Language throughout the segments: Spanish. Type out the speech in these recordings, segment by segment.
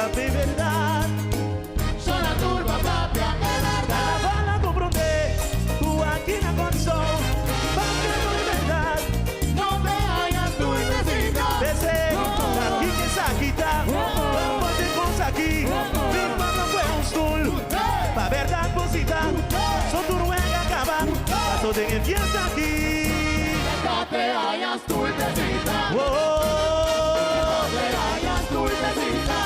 turba de verdad. Soy la turba propia de verdad. Carnaval a comprender, tú aquí na console, porque no es verdad. No me hagas dulcecita. Deseo, aquí que saquita, vamos de cosas aquí. Mi mamá fue un stool, pa' verdad cosita. Son tu ruega acaba, paso de fiesta aquí. No te hayas dulcecita. Oh, No te hayas dulcecita.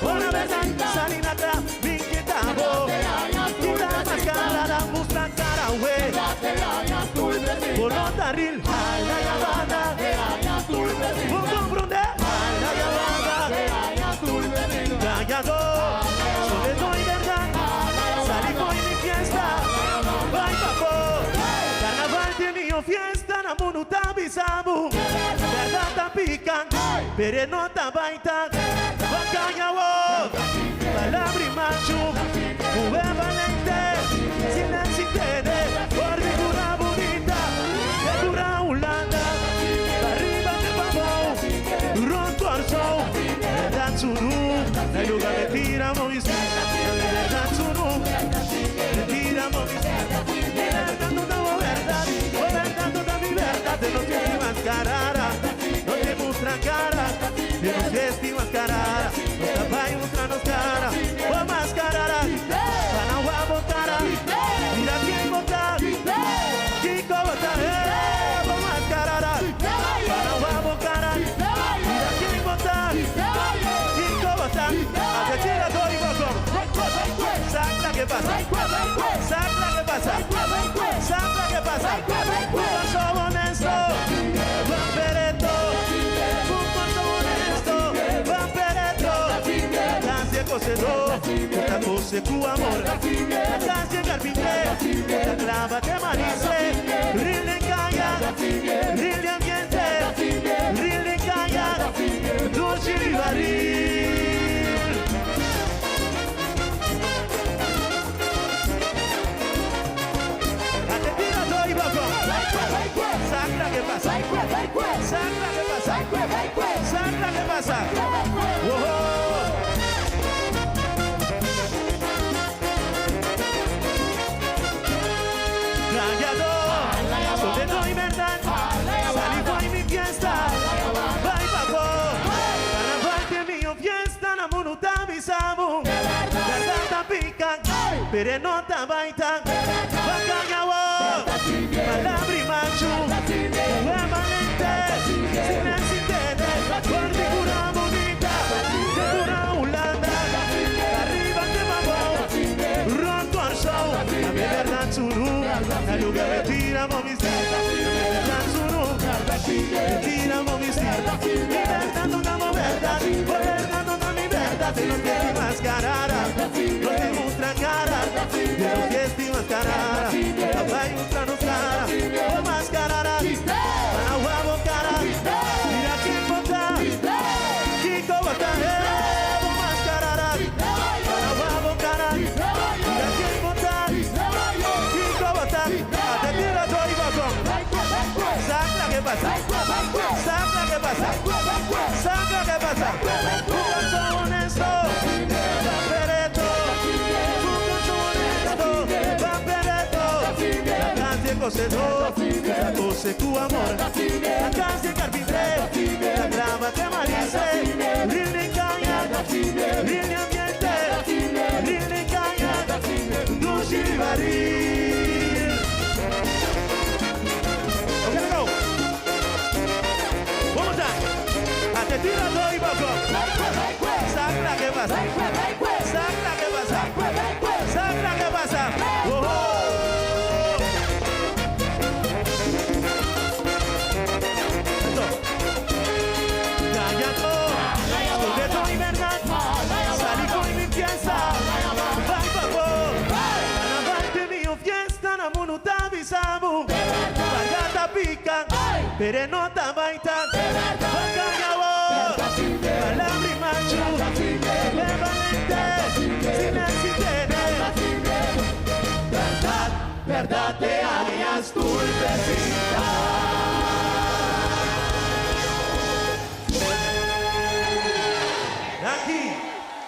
una vez salinata, vinquetavo, quita mascarada, muestra cara, güey. Volontaril, a la llamada, un brunde, a la llamada, gallador, sobre todo y verdad, salimos en mi fiesta, vai papo, carnaval tiene fiesta, na munuta bisabu, verdad ta pican, pero no ta baita, bacalhau, palabra macho, mujer valente, silencio entende, por figura bonita, figura Holanda, arriba de pavão, roto al sol, verdad sunu, el lugar me tira movistar, verdad sunu, me tira movistar, verdad no da verdad, verdad no da mi verdad, no te mascarara, no te muestra cara, de los festivos mascarara, no te va a mostrarnos cara, o mascarara, para no botar, mira quién votar, Kiko votar, o mascarara, para no botar, mira quién votar, Kiko votar, hacia tira todo y bocón, saca que pasa, saca que pasa, saca que pasa, no somos honestos, vampereto, cocedor, la cose tu amor, la calle carpinte, la clava de marice, rile calla, rile ambiente, rile calla, dulce y baril. Atendida doy bajo, sacra que pasa, sacra que pasa, sacra que pasa, oh. Sobre no y verdad, salimos en mi fiesta, vai favor, carnaval que mío fiesta, na munuta bisamu, verdad ta pican, pero no ta baita, bacalhau, palabra macho, mujer valente, silencio entende, por figura bonita, figura Holanda, arriba de pavão, roto al show, a mi verdad sunu, el lugar me tira movistar, verdad sunu, me tira movistar, verdad no damos verdad, verdad no da mi verdad, de los que te mascarara, no te muestra cara, de los que te mascarara, va y mostrarnos cara, o mascarara, para huevo cara, mira quién vota, Kiko vota, o mascarara, para huevo cara, mira quién vota, Kiko vota, atendida doy botón, saca que pasa, saca que pasa, saca que pasa, un corazón honesto, vampereto, un corazón honesto, vampereto, la calle cocedor, la cose tu amor, la calle carpinte, la clava de marice, rile calla, rile ambiente, rile calla, dulce y baril. Okay, go. One more time. Atendida doy bocón. Sacra que pasa. Sacra que pasa. Sacra que pasa. Oh, oh. Esto. Callando. Sobre todo y verdad. Salí con mi fiesta. Vai favor. Carnaval de mi fiesta. Na munuta bisamu. Pagata pican. Pero no ta baita. Bacalhau. Palabra macho. Mujer valente. Silencio entende. Verdad te hayas dulcecita.